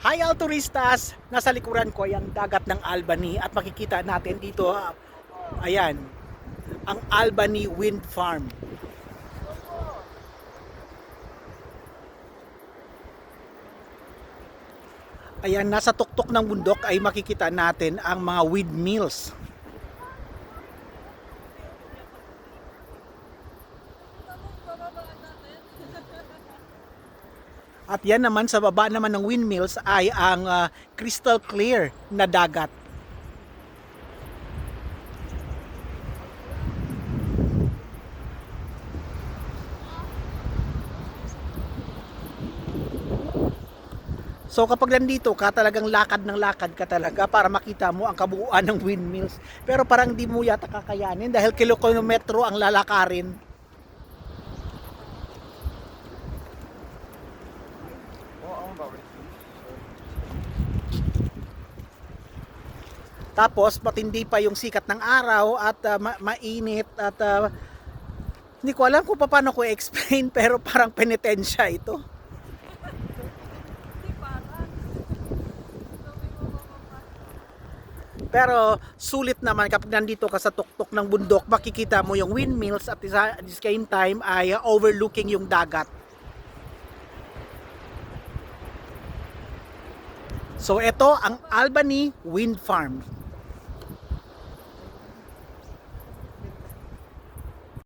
Hi all turistas! Nasa likuran ko ay ang dagat ng Albany at makikita natin dito, ayan, ang Albany Wind Farm. Ayan, nasa tuktok ng bundok ay makikita natin ang mga windmills. At yan naman sa baba naman ng windmills ay ang crystal clear na dagat. So kapag nandito ka, talagang lakad ng lakad ka talaga para makita mo ang kabuuan ng windmills. Pero parang di mo yata kakayanin dahil kilometro ang lalakarin. Tapos matindi pa yung sikat ng araw at mainit at hindi ko alam kung paano ko i-explain pero parang penitensya ito. Pero sulit naman kapag nandito ka sa tuktok ng bundok, makikita mo yung windmills at at the same time ay overlooking yung dagat. So ito ang Albany Wind Farm.